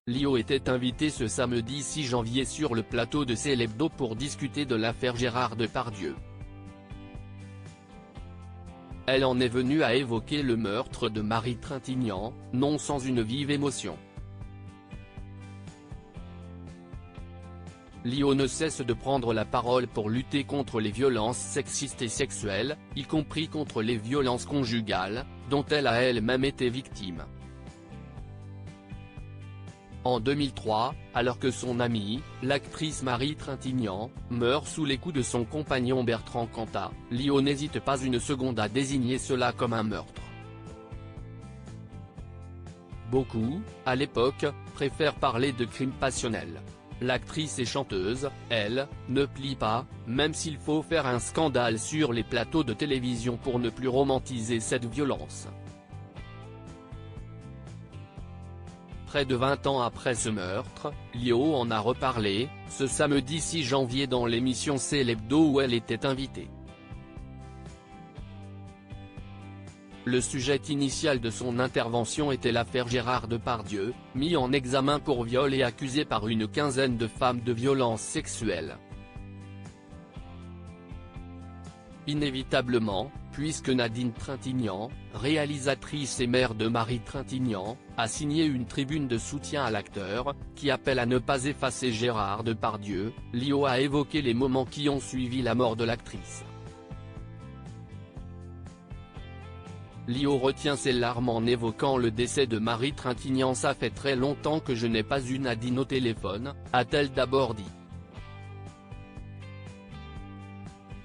Lio était invitée ce samedi 6 janvier sur le plateau de Célébdo pour discuter de l'affaire Gérard Depardieu. Elle en est venue à évoquer le meurtre de Marie Trintignant, non sans une vive émotion. Lio ne cesse de prendre la parole pour lutter contre les violences sexistes et sexuelles, y compris contre les violences conjugales, dont elle a elle-même été victime. En 2003, alors que son amie, l'actrice Marie Trintignant, meurt sous les coups de son compagnon Bertrand Cantat, Lio n'hésite pas une seconde à désigner cela comme un meurtre. Beaucoup, à l'époque, préfèrent parler de crime passionnel. L'actrice et chanteuse, elle, ne plie pas, même s'il faut faire un scandale sur les plateaux de télévision pour ne plus romantiser cette violence. Près de 20 ans après ce meurtre, Lio en a reparlé, ce samedi 6 janvier dans l'émission Célébdo où elle était invitée. Le sujet initial de son intervention était l'affaire Gérard Depardieu, mis en examen pour viol et accusé par une quinzaine de femmes de violences sexuelles. Inévitablement, puisque Nadine Trintignant, réalisatrice et mère de Marie Trintignant, a signé une tribune de soutien à l'acteur, qui appelle à ne pas effacer Gérard Depardieu, Lio a évoqué les moments qui ont suivi la mort de l'actrice. Lio retient ses larmes en évoquant le décès de Marie Trintignant. Ça fait très longtemps que je n'ai pas eu Nadine au téléphone, a-t-elle d'abord dit.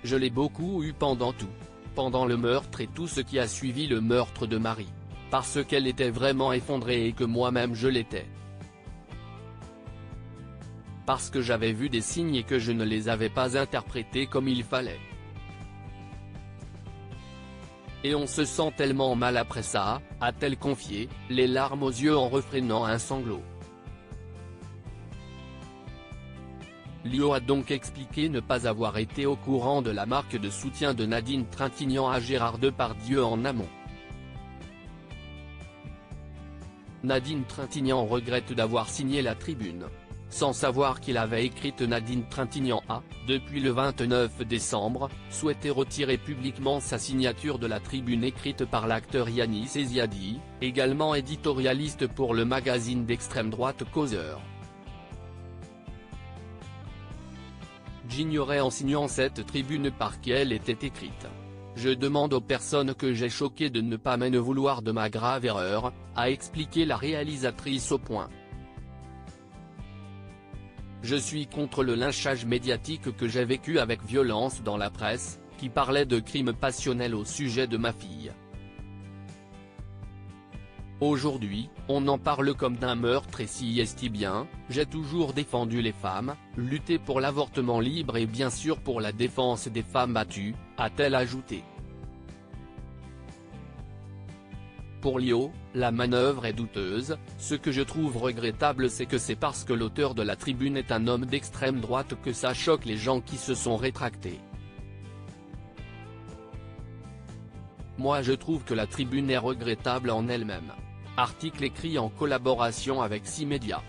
Je l'ai beaucoup eu pendant le meurtre et tout ce qui a suivi le meurtre de Marie. Parce qu'elle était vraiment effondrée et que moi-même je l'étais. Parce que j'avais vu des signes et que je ne les avais pas interprétés comme il fallait. Et on se sent tellement mal après ça, a-t-elle confié, les larmes aux yeux en refrénant un sanglot. Lio a donc expliqué ne pas avoir été au courant de la marque de soutien de Nadine Trintignant à Gérard Depardieu en amont. Nadine Trintignant regrette d'avoir signé la tribune. Sans savoir qu'il avait écrite. Nadine Trintignant a, depuis le 29 décembre, souhaité retirer publiquement sa signature de la tribune écrite par l'acteur Yanis Eziadi, également éditorialiste pour le magazine d'extrême droite Causeur. J'ignorais en signant cette tribune par qui elle était écrite. Je demande aux personnes que j'ai choquées de ne pas me vouloir de ma grave erreur, a expliqué la réalisatrice au point. Je suis contre le lynchage médiatique que j'ai vécu avec violence dans la presse, qui parlait de crimes passionnels au sujet de ma fille. Aujourd'hui, on en parle comme d'un meurtre et si est-il bien, j'ai toujours défendu les femmes, lutté pour l'avortement libre et bien sûr pour la défense des femmes battues, a-t-elle ajouté. Pour Lio, la manœuvre est douteuse, ce que je trouve regrettable c'est que c'est parce que l'auteur de la tribune est un homme d'extrême droite que ça choque les gens qui se sont rétractés. Moi je trouve que la tribune est regrettable en elle-même. Article écrit en collaboration avec 6 médias.